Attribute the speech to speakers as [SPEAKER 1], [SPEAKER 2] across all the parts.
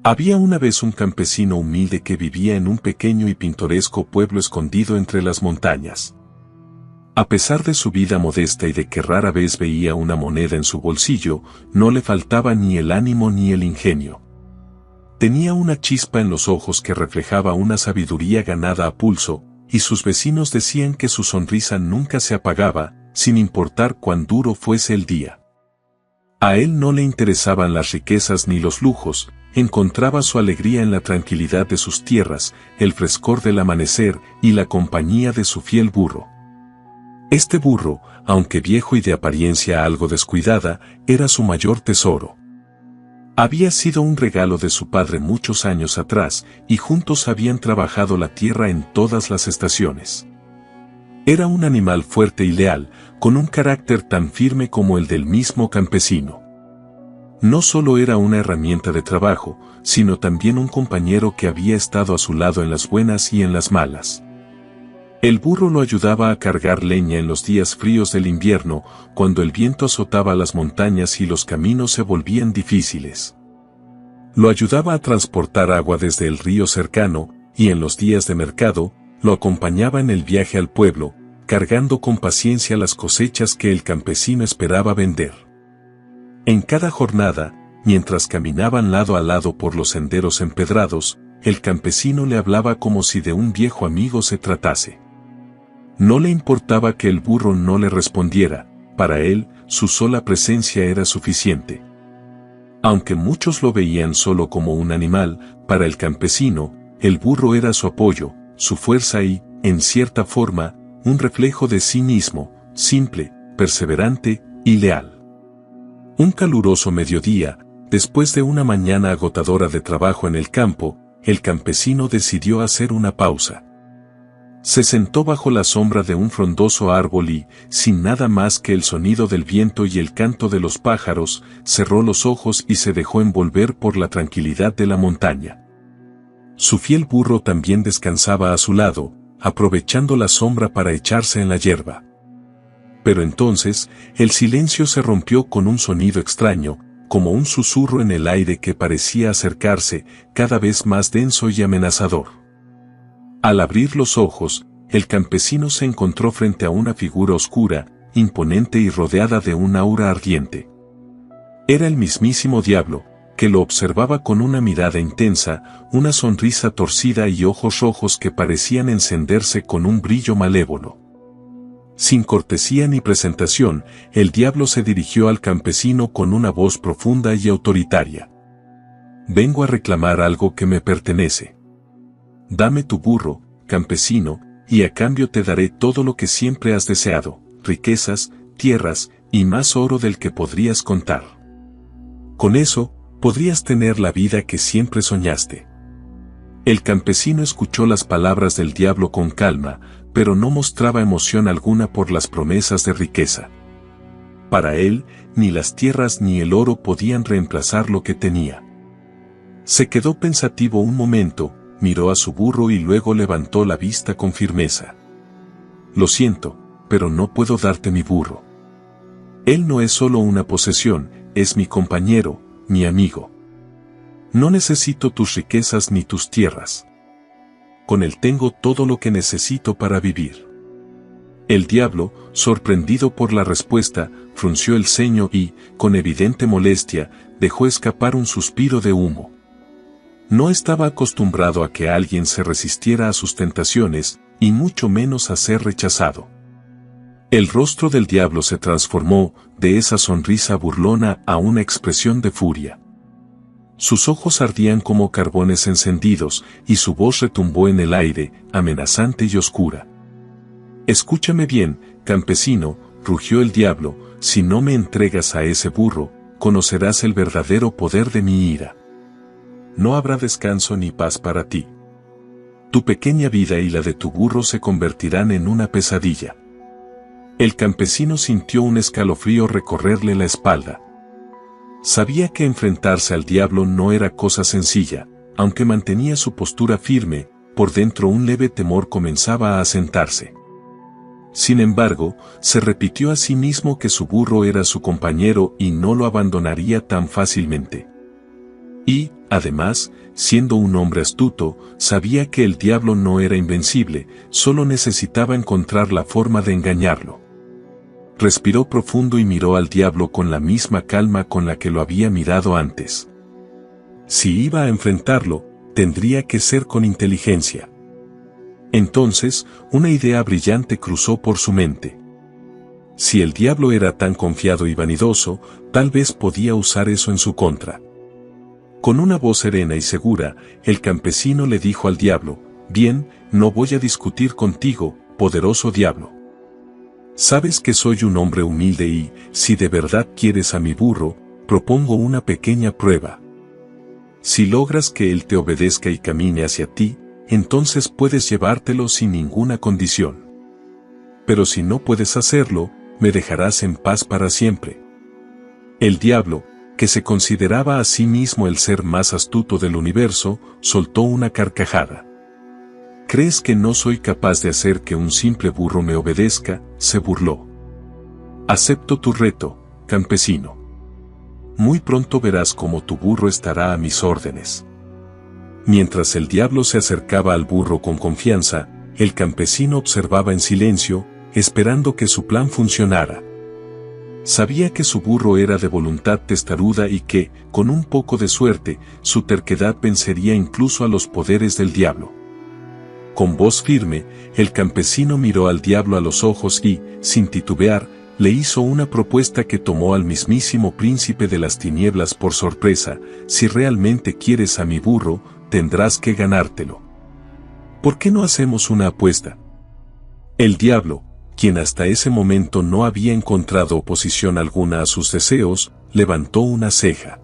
[SPEAKER 1] Había una vez un campesino humilde que vivía en un pequeño y pintoresco pueblo escondido entre las montañas. A pesar de su vida modesta y de que rara vez veía una moneda en su bolsillo, no le faltaba ni el ánimo ni el ingenio. Tenía una chispa en los ojos que reflejaba una sabiduría ganada a pulso, y sus vecinos decían que su sonrisa nunca se apagaba, sin importar cuán duro fuese el día. A él no le interesaban las riquezas ni los lujos, encontraba su alegría en la tranquilidad de sus tierras, el frescor del amanecer y la compañía de su fiel burro. Este burro, aunque viejo y de apariencia algo descuidada, era su mayor tesoro. Había sido un regalo de su padre muchos años atrás, y juntos habían trabajado la tierra en todas las estaciones. Era un animal fuerte y leal, con un carácter tan firme como el del mismo campesino. No solo era una herramienta de trabajo, sino también un compañero que había estado a su lado en las buenas y en las malas. El burro lo ayudaba a cargar leña en los días fríos del invierno, cuando el viento azotaba las montañas y los caminos se volvían difíciles. Lo ayudaba a transportar agua desde el río cercano, y en los días de mercado, lo acompañaba en el viaje al pueblo, cargando con paciencia las cosechas que el campesino esperaba vender. En cada jornada, mientras caminaban lado a lado por los senderos empedrados, el campesino le hablaba como si de un viejo amigo se tratase. No le importaba que el burro no le respondiera, para él, su sola presencia era suficiente. Aunque muchos lo veían solo como un animal, para el campesino, el burro era su apoyo, su fuerza y, en cierta forma, un reflejo de sí mismo, simple, perseverante y leal. Un caluroso mediodía, después de una mañana agotadora de trabajo en el campo, el campesino decidió hacer una pausa. Se sentó bajo la sombra de un frondoso árbol y, sin nada más que el sonido del viento y el canto de los pájaros, cerró los ojos y se dejó envolver por la tranquilidad de la montaña. Su fiel burro también descansaba a su lado, aprovechando la sombra para echarse en la hierba. Pero entonces, el silencio se rompió con un sonido extraño, como un susurro en el aire que parecía acercarse, cada vez más denso y amenazador. Al abrir los ojos, el campesino se encontró frente a una figura oscura, imponente y rodeada de un aura ardiente. Era el mismísimo diablo, que lo observaba con una mirada intensa, una sonrisa torcida y ojos rojos que parecían encenderse con un brillo malévolo. Sin cortesía ni presentación, el diablo se dirigió al campesino con una voz profunda y autoritaria. «Vengo a reclamar algo que me pertenece. Dame tu burro, campesino, y a cambio te daré todo lo que siempre has deseado, riquezas, tierras, y más oro del que podrías contar. Con eso, podrías tener la vida que siempre soñaste». El campesino escuchó las palabras del diablo con calma, pero no mostraba emoción alguna por las promesas de riqueza. Para él, ni las tierras ni el oro podían reemplazar lo que tenía. Se quedó pensativo un momento, miró a su burro y luego levantó la vista con firmeza. «Lo siento, pero no puedo darte mi burro. Él no es solo una posesión, es mi compañero, mi amigo. No necesito tus riquezas ni tus tierras. Con él tengo todo lo que necesito para vivir». El diablo, sorprendido por la respuesta, frunció el ceño y, con evidente molestia, dejó escapar un suspiro de humo. No estaba acostumbrado a que alguien se resistiera a sus tentaciones, y mucho menos a ser rechazado. El rostro del diablo se transformó, de esa sonrisa burlona a una expresión de furia. Sus ojos ardían como carbones encendidos, y su voz retumbó en el aire, amenazante y oscura. «Escúchame bien, campesino», rugió el diablo, «si no me entregas a ese burro, conocerás el verdadero poder de mi ira. No habrá descanso ni paz para ti. Tu pequeña vida y la de tu burro se convertirán en una pesadilla». El campesino sintió un escalofrío recorrerle la espalda. Sabía que enfrentarse al diablo no era cosa sencilla, aunque mantenía su postura firme, por dentro un leve temor comenzaba a asentarse. Sin embargo, se repitió a sí mismo que su burro era su compañero y no lo abandonaría tan fácilmente. Y, además, siendo un hombre astuto, sabía que el diablo no era invencible, solo necesitaba encontrar la forma de engañarlo. Respiró profundo y miró al diablo con la misma calma con la que lo había mirado antes. Si iba a enfrentarlo, tendría que ser con inteligencia. Entonces, una idea brillante cruzó por su mente. Si el diablo era tan confiado y vanidoso, tal vez podía usar eso en su contra. Con una voz serena y segura, el campesino le dijo al diablo: «Bien, no voy a discutir contigo, poderoso diablo. Sabes que soy un hombre humilde y, si de verdad quieres a mi burro, propongo una pequeña prueba. Si logras que él te obedezca y camine hacia ti, entonces puedes llevártelo sin ninguna condición. Pero si no puedes hacerlo, me dejarás en paz para siempre». El diablo, que se consideraba a sí mismo el ser más astuto del universo, soltó una carcajada. «¿Crees que no soy capaz de hacer que un simple burro me obedezca?», se burló. «Acepto tu reto, campesino. Muy pronto verás cómo tu burro estará a mis órdenes». Mientras el diablo se acercaba al burro con confianza, el campesino observaba en silencio, esperando que su plan funcionara. Sabía que su burro era de voluntad testaruda y que, con un poco de suerte, su terquedad vencería incluso a los poderes del diablo. Con voz firme, el campesino miró al diablo a los ojos y, sin titubear, le hizo una propuesta que tomó al mismísimo príncipe de las tinieblas por sorpresa: «Si realmente quieres a mi burro, tendrás que ganártelo. ¿Por qué no hacemos una apuesta?». El diablo, quien hasta ese momento no había encontrado oposición alguna a sus deseos, levantó una ceja.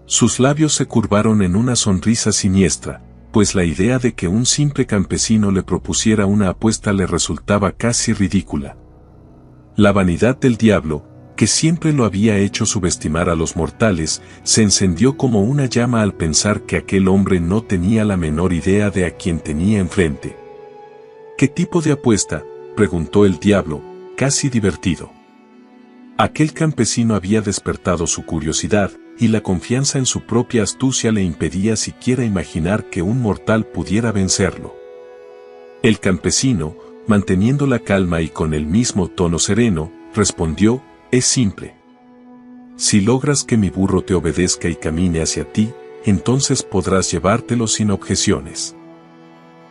[SPEAKER 1] Sus labios se curvaron en una sonrisa siniestra, pues la idea de que un simple campesino le propusiera una apuesta le resultaba casi ridícula. La vanidad del diablo, que siempre lo había hecho subestimar a los mortales, se encendió como una llama al pensar que aquel hombre no tenía la menor idea de a quién tenía enfrente. «¿Qué tipo de apuesta?», preguntó el diablo, casi divertido. Aquel campesino había despertado su curiosidad, y la confianza en su propia astucia le impedía siquiera imaginar que un mortal pudiera vencerlo. El campesino, manteniendo la calma y con el mismo tono sereno, respondió: «Es simple. Si logras que mi burro te obedezca y camine hacia ti, entonces podrás llevártelo sin objeciones.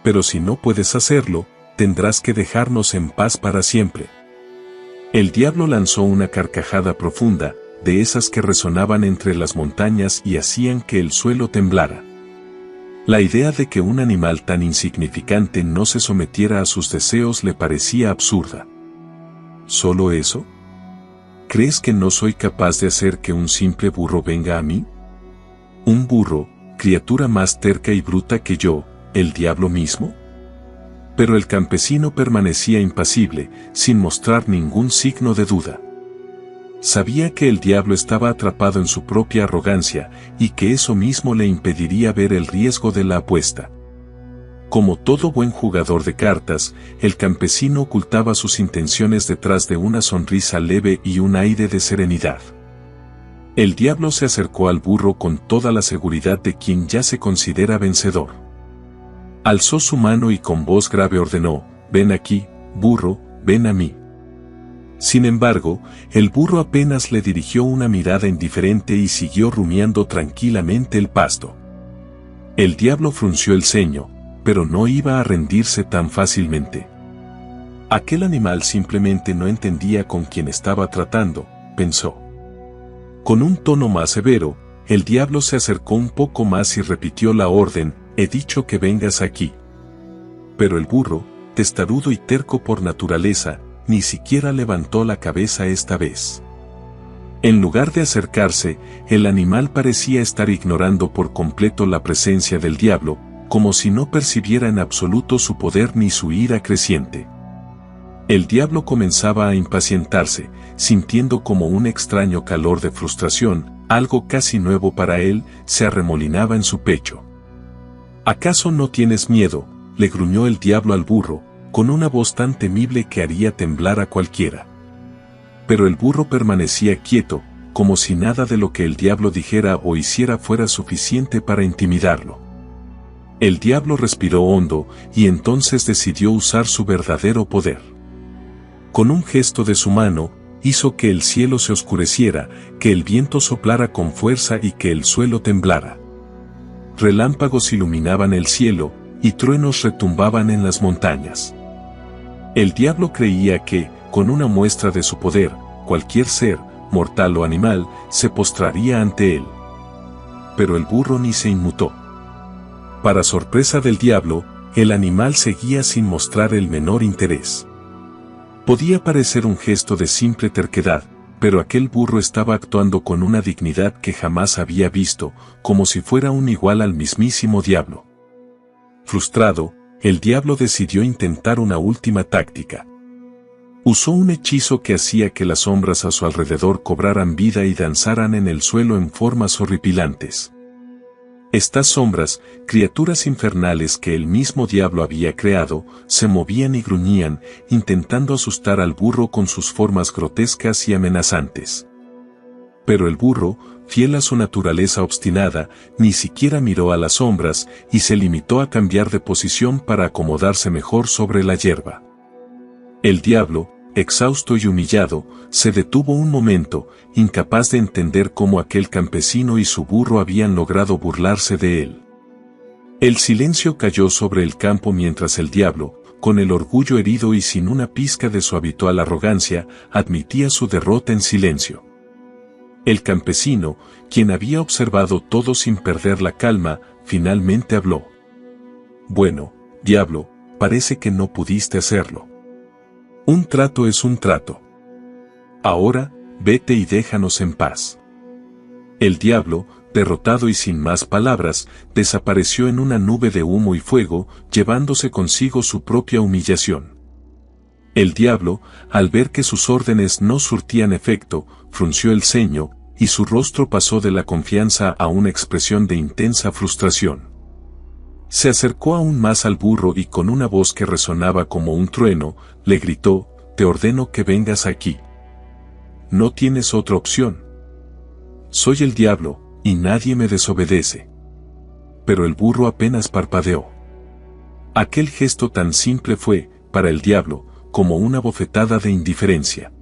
[SPEAKER 1] Pero si no puedes hacerlo, tendrás que dejarnos en paz para siempre». El diablo lanzó una carcajada profunda, de esas que resonaban entre las montañas y hacían que el suelo temblara. La idea de que un animal tan insignificante no se sometiera a sus deseos le parecía absurda. ¿Solo eso? ¿Crees que no soy capaz de hacer que un simple burro venga a mí? ¿Un burro, criatura más terca y bruta que yo, el diablo mismo? Pero el campesino permanecía impasible, sin mostrar ningún signo de duda. Sabía que el diablo estaba atrapado en su propia arrogancia, y que eso mismo le impediría ver el riesgo de la apuesta. Como todo buen jugador de cartas, el campesino ocultaba sus intenciones detrás de una sonrisa leve y un aire de serenidad. El diablo se acercó al burro con toda la seguridad de quien ya se considera vencedor. Alzó su mano y con voz grave ordenó: «Ven aquí, burro, ven a mí». Sin embargo, el burro apenas le dirigió una mirada indiferente y siguió rumiando tranquilamente el pasto. El diablo frunció el ceño, pero no iba a rendirse tan fácilmente. Aquel animal simplemente no entendía con quién estaba tratando, pensó. Con un tono más severo, el diablo se acercó un poco más y repitió la orden: «He dicho que vengas aquí». Pero el burro, testarudo y terco por naturaleza, ni siquiera levantó la cabeza esta vez. En lugar de acercarse, el animal parecía estar ignorando por completo la presencia del diablo, como si no percibiera en absoluto su poder ni su ira creciente. El diablo comenzaba a impacientarse, sintiendo como un extraño calor de frustración, algo casi nuevo para él, se arremolinaba en su pecho. «¿Acaso no tienes miedo?», le gruñó el diablo al burro, con una voz tan temible que haría temblar a cualquiera. Pero el burro permanecía quieto, como si nada de lo que el diablo dijera o hiciera fuera suficiente para intimidarlo. El diablo respiró hondo y entonces decidió usar su verdadero poder. Con un gesto de su mano, hizo que el cielo se oscureciera, que el viento soplara con fuerza y que el suelo temblara. Relámpagos iluminaban el cielo, y truenos retumbaban en las montañas. El diablo creía que, con una muestra de su poder, cualquier ser, mortal o animal, se postraría ante él. Pero el burro ni se inmutó. Para sorpresa del diablo, el animal seguía sin mostrar el menor interés. Podía parecer un gesto de simple terquedad, pero aquel burro estaba actuando con una dignidad que jamás había visto, como si fuera un igual al mismísimo diablo. Frustrado, el diablo decidió intentar una última táctica. Usó un hechizo que hacía que las sombras a su alrededor cobraran vida y danzaran en el suelo en formas horripilantes. Estas sombras, criaturas infernales que el mismo diablo había creado, se movían y gruñían, intentando asustar al burro con sus formas grotescas y amenazantes. Pero el burro, fiel a su naturaleza obstinada, ni siquiera miró a las sombras y se limitó a cambiar de posición para acomodarse mejor sobre la hierba. El diablo, exhausto y humillado, se detuvo un momento, incapaz de entender cómo aquel campesino y su burro habían logrado burlarse de él. El silencio cayó sobre el campo mientras el diablo, con el orgullo herido y sin una pizca de su habitual arrogancia, admitía su derrota en silencio. El campesino, quien había observado todo sin perder la calma, finalmente habló. «Bueno, diablo, parece que no pudiste hacerlo. Un trato es un trato. Ahora, vete y déjanos en paz». El diablo, derrotado y sin más palabras, desapareció en una nube de humo y fuego, llevándose consigo su propia humillación. El diablo, al ver que sus órdenes no surtían efecto, frunció el ceño, y su rostro pasó de la confianza a una expresión de intensa frustración. Se acercó aún más al burro y con una voz que resonaba como un trueno, le gritó: «Te ordeno que vengas aquí. No tienes otra opción. Soy el diablo, y nadie me desobedece». Pero el burro apenas parpadeó. Aquel gesto tan simple fue, para el diablo, como una bofetada de indiferencia.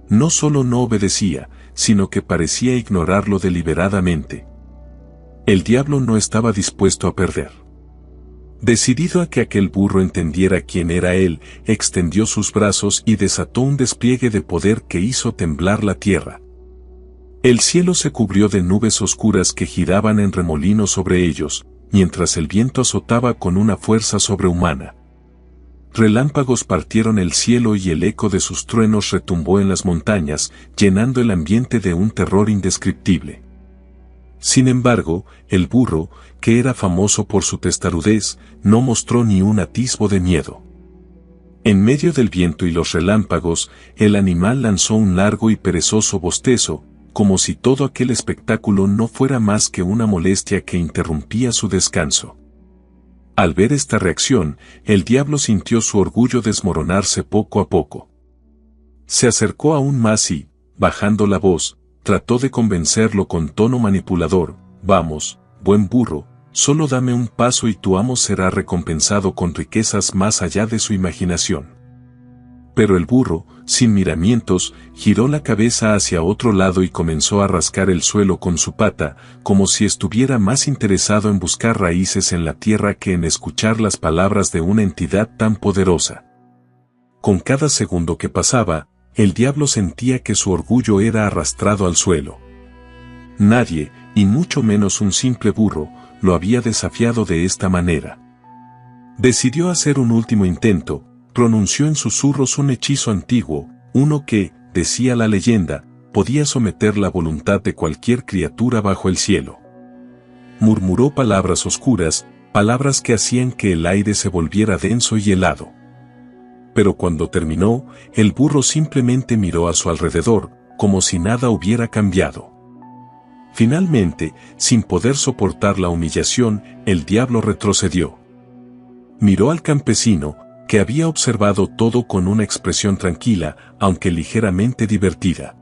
[SPEAKER 1] No solo no obedecía, sino que parecía ignorarlo deliberadamente. El diablo no estaba dispuesto a perder. Decidido a que aquel burro entendiera quién era él, extendió sus brazos y desató un despliegue de poder que hizo temblar la tierra. El cielo se cubrió de nubes oscuras que giraban en remolino sobre ellos, mientras el viento azotaba con una fuerza sobrehumana. Relámpagos partieron el cielo y el eco de sus truenos retumbó en las montañas, llenando el ambiente de un terror indescriptible. Sin embargo, el burro, que era famoso por su testarudez, no mostró ni un atisbo de miedo. En medio del viento y los relámpagos, el animal lanzó un largo y perezoso bostezo, como si todo aquel espectáculo no fuera más que una molestia que interrumpía su descanso. Al ver esta reacción, el diablo sintió su orgullo desmoronarse poco a poco. Se acercó aún más y, bajando la voz, trató de convencerlo con tono manipulador: «Vamos, buen burro, solo dame un paso y tu amo será recompensado con riquezas más allá de su imaginación». Pero el burro, sin miramientos, giró la cabeza hacia otro lado y comenzó a rascar el suelo con su pata, como si estuviera más interesado en buscar raíces en la tierra que en escuchar las palabras de una entidad tan poderosa. Con cada segundo que pasaba, el diablo sentía que su orgullo era arrastrado al suelo. Nadie, y mucho menos un simple burro, lo había desafiado de esta manera. Decidió hacer un último intento. Pronunció en susurros un hechizo antiguo, uno que, decía la leyenda, podía someter la voluntad de cualquier criatura bajo el cielo. Murmuró palabras oscuras, palabras que hacían que el aire se volviera denso y helado. Pero cuando terminó, el burro simplemente miró a su alrededor, como si nada hubiera cambiado. Finalmente, sin poder soportar la humillación, el diablo retrocedió. Miró al campesino, que había observado todo con una expresión tranquila, aunque ligeramente divertida.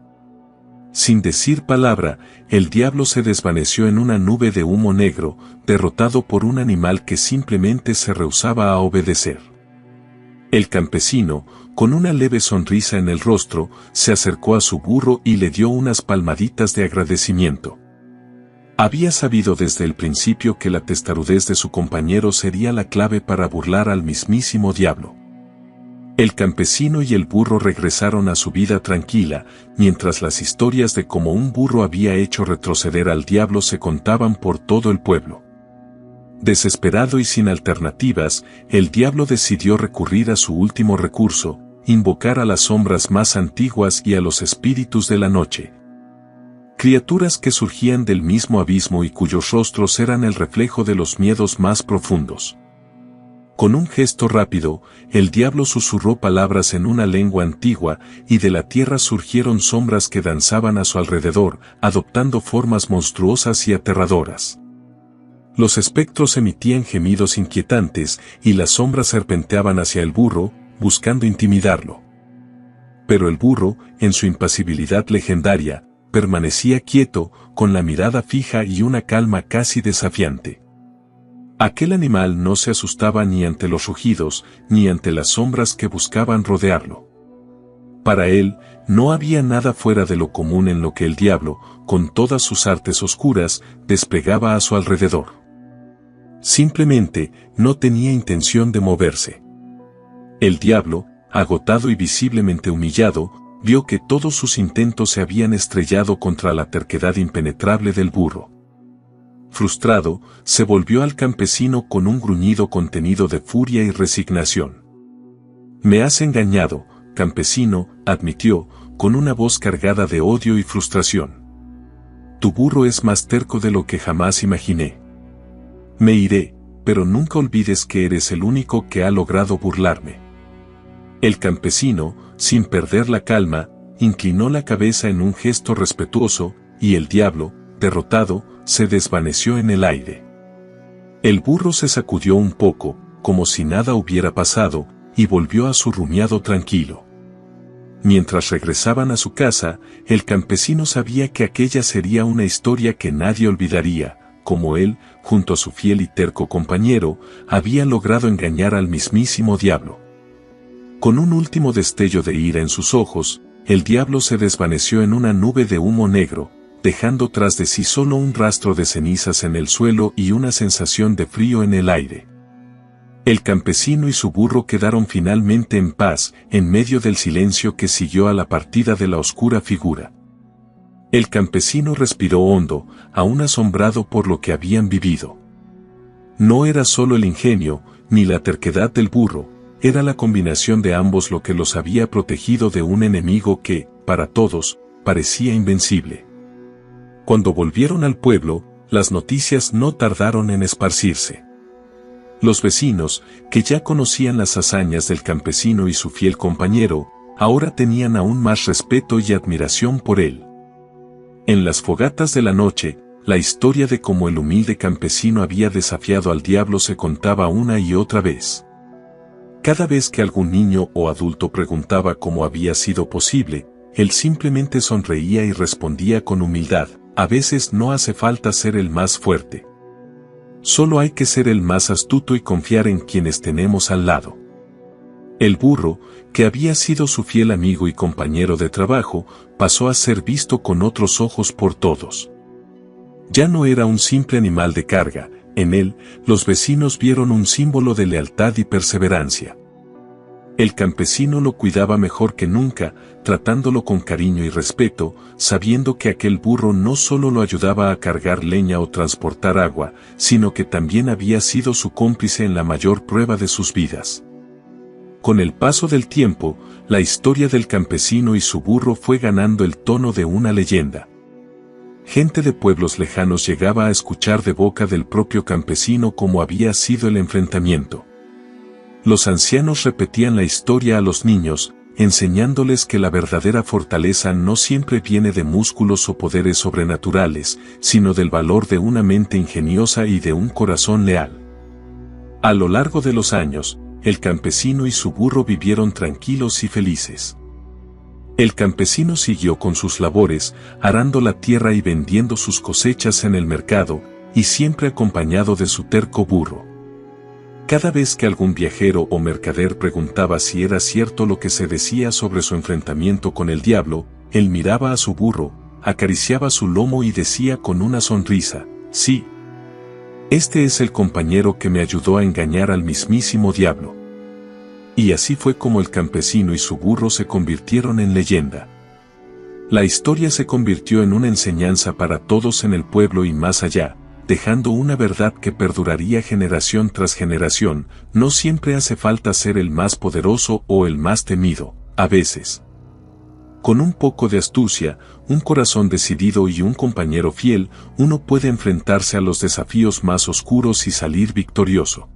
[SPEAKER 1] Sin decir palabra, el diablo se desvaneció en una nube de humo negro, derrotado por un animal que simplemente se rehusaba a obedecer. El campesino, con una leve sonrisa en el rostro, se acercó a su burro y le dio unas palmaditas de agradecimiento. Había sabido desde el principio que la testarudez de su compañero sería la clave para burlar al mismísimo diablo. El campesino y el burro regresaron a su vida tranquila, mientras las historias de cómo un burro había hecho retroceder al diablo se contaban por todo el pueblo. Desesperado y sin alternativas, el diablo decidió recurrir a su último recurso, invocar a las sombras más antiguas y a los espíritus de la noche. Criaturas que surgían del mismo abismo y cuyos rostros eran el reflejo de los miedos más profundos. Con un gesto rápido, el diablo susurró palabras en una lengua antigua, y de la tierra surgieron sombras que danzaban a su alrededor, adoptando formas monstruosas y aterradoras. Los espectros emitían gemidos inquietantes, y las sombras serpenteaban hacia el burro, buscando intimidarlo. Pero el burro, en su impasibilidad legendaria, permanecía quieto, con la mirada fija y una calma casi desafiante. Aquel animal no se asustaba ni ante los rugidos, ni ante las sombras que buscaban rodearlo. Para él, no había nada fuera de lo común en lo que el diablo, con todas sus artes oscuras, desplegaba a su alrededor. Simplemente, no tenía intención de moverse. El diablo, agotado y visiblemente humillado, vio que todos sus intentos se habían estrellado contra la terquedad impenetrable del burro. Frustrado, se volvió al campesino con un gruñido contenido de furia y resignación. «Me has engañado, campesino», admitió, con una voz cargada de odio y frustración. «Tu burro es más terco de lo que jamás imaginé. Me iré, pero nunca olvides que eres el único que ha logrado burlarme». El campesino, sin perder la calma, inclinó la cabeza en un gesto respetuoso, y el diablo, derrotado, se desvaneció en el aire. El burro se sacudió un poco, como si nada hubiera pasado, y volvió a su rumiado tranquilo. Mientras regresaban a su casa, el campesino sabía que aquella sería una historia que nadie olvidaría, como él, junto a su fiel y terco compañero, había logrado engañar al mismísimo diablo. Con un último destello de ira en sus ojos, el diablo se desvaneció en una nube de humo negro, dejando tras de sí solo un rastro de cenizas en el suelo y una sensación de frío en el aire. El campesino y su burro quedaron finalmente en paz, en medio del silencio que siguió a la partida de la oscura figura. El campesino respiró hondo, aún asombrado por lo que habían vivido. No era solo el ingenio, ni la terquedad del burro, era la combinación de ambos lo que los había protegido de un enemigo que, para todos, parecía invencible. Cuando volvieron al pueblo, las noticias no tardaron en esparcirse. Los vecinos, que ya conocían las hazañas del campesino y su fiel compañero, ahora tenían aún más respeto y admiración por él. En las fogatas de la noche, la historia de cómo el humilde campesino había desafiado al diablo se contaba una y otra vez. Cada vez que algún niño o adulto preguntaba cómo había sido posible, él simplemente sonreía y respondía con humildad: «A veces no hace falta ser el más fuerte. Solo hay que ser el más astuto y confiar en quienes tenemos al lado». El burro, que había sido su fiel amigo y compañero de trabajo, pasó a ser visto con otros ojos por todos. Ya no era un simple animal de carga, en él, los vecinos vieron un símbolo de lealtad y perseverancia. El campesino lo cuidaba mejor que nunca, tratándolo con cariño y respeto, sabiendo que aquel burro no solo lo ayudaba a cargar leña o transportar agua, sino que también había sido su cómplice en la mayor prueba de sus vidas. Con el paso del tiempo, la historia del campesino y su burro fue ganando el tono de una leyenda. Gente de pueblos lejanos llegaba a escuchar de boca del propio campesino cómo había sido el enfrentamiento. Los ancianos repetían la historia a los niños, enseñándoles que la verdadera fortaleza no siempre viene de músculos o poderes sobrenaturales, sino del valor de una mente ingeniosa y de un corazón leal. A lo largo de los años, el campesino y su burro vivieron tranquilos y felices. El campesino siguió con sus labores, arando la tierra y vendiendo sus cosechas en el mercado, y siempre acompañado de su terco burro. Cada vez que algún viajero o mercader preguntaba si era cierto lo que se decía sobre su enfrentamiento con el diablo, él miraba a su burro, acariciaba su lomo y decía con una sonrisa, sí. Este es el compañero que me ayudó a engañar al mismísimo diablo. Y así fue como el campesino y su burro se convirtieron en leyenda. La historia se convirtió en una enseñanza para todos en el pueblo y más allá, dejando una verdad que perduraría generación tras generación. No siempre hace falta ser el más poderoso o el más temido, a veces. Con un poco de astucia, un corazón decidido y un compañero fiel, uno puede enfrentarse a los desafíos más oscuros y salir victorioso.